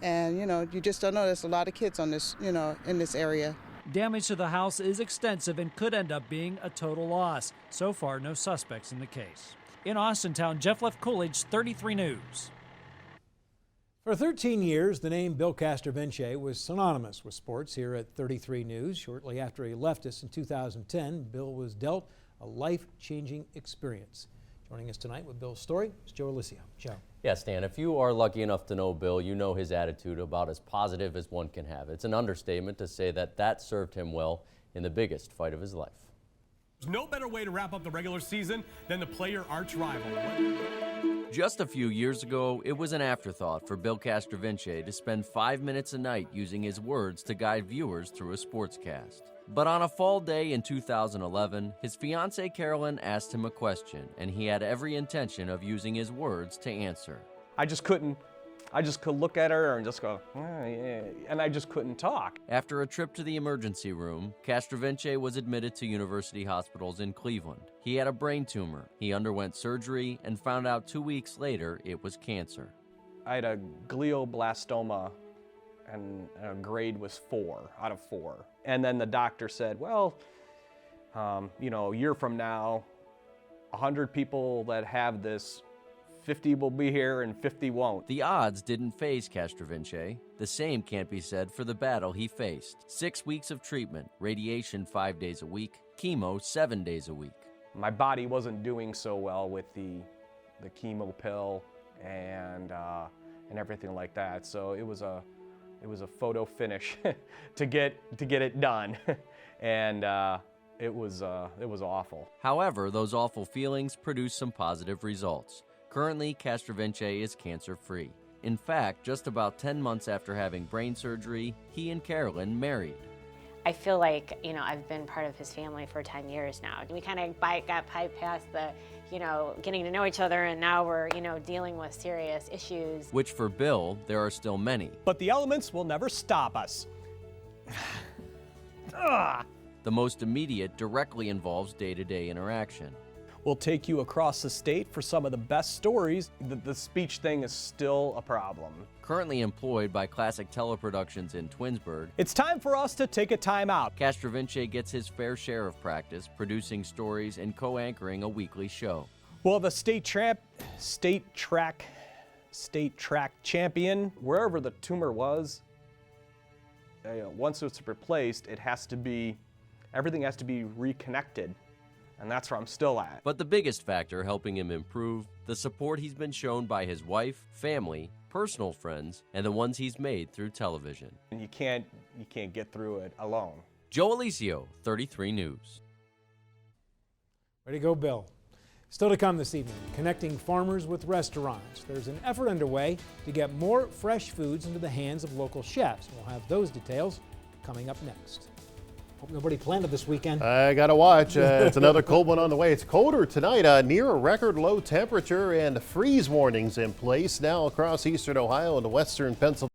And, you just don't know. There's a lot of kids on this, in this area. Damage to the house is extensive and could end up being a total loss. So far, no suspects in the case. In Austintown, Jeff Left Coolidge, 33 News. For 13 years, the name Bill Castrovince was synonymous with sports here at 33 News. Shortly after he left us in 2010, Bill was dealt a life-changing experience. Joining us tonight with Bill's story is Joe Alicio. Joe. Yes, Dan, if you are lucky enough to know Bill, you know his attitude about as positive as one can have. It's an understatement to say that served him well in the biggest fight of his life. There's no better way to wrap up the regular season than to play your arch rival. Just a few years ago, it was an afterthought for Bill Castrovince to spend 5 minutes a night using his words to guide viewers through a sportscast. But on a fall day in 2011, his fiancée Carolyn asked him a question, and he had every intention of using his words to answer. I just could look at her and just go, yeah, and I just couldn't talk. After a trip to the emergency room, Castrovince was admitted to University Hospitals in Cleveland. He had a brain tumor. He underwent surgery and found out 2 weeks later it was cancer. I had a glioblastoma, and a grade was 4 out of 4. And then the doctor said, well, a year from now, 100 people that have this, 50 will be here and 50 won't. The odds didn't faze Castrovince. The same can't be said for the battle he faced. 6 weeks of treatment, radiation 5 days a week, chemo 7 days a week. My body wasn't doing so well with the chemo pill and everything like that. So it was a photo finish to get it done, and it was awful. However, those awful feelings produced some positive results. Currently, Castrovince is cancer-free. In fact, just about 10 months after having brain surgery, he and Carolyn married. I feel like, I've been part of his family for 10 years now. We kind of got past the, getting to know each other, and now we're, dealing with serious issues. Which for Bill, there are still many. But the elements will never stop us. The most immediate directly involves day-to-day interaction. We'll take you across the state for some of the best stories. The speech thing is still a problem. Currently employed by Classic Teleproductions in Twinsburg, It's time for us to take a time out. Castrovince gets his fair share of practice producing stories and co-anchoring a weekly show. Well, the state track champion, Wherever the tumor was, once it's replaced, everything has to be reconnected. And that's where I'm still at. But the biggest factor helping him improve, the support he's been shown by his wife, family, personal friends, and the ones he's made through television. And you can't get through it alone. Joe Alicio, 33 News. Way to go, Bill. Still to come this evening, connecting farmers with restaurants. There's an effort underway to get more fresh foods into the hands of local chefs. We'll have those details coming up next. Hope nobody planned it this weekend. I gotta watch. It's another cold one on the way. It's colder tonight, near a record low temperature, and freeze warnings in place now across eastern Ohio and western Pennsylvania.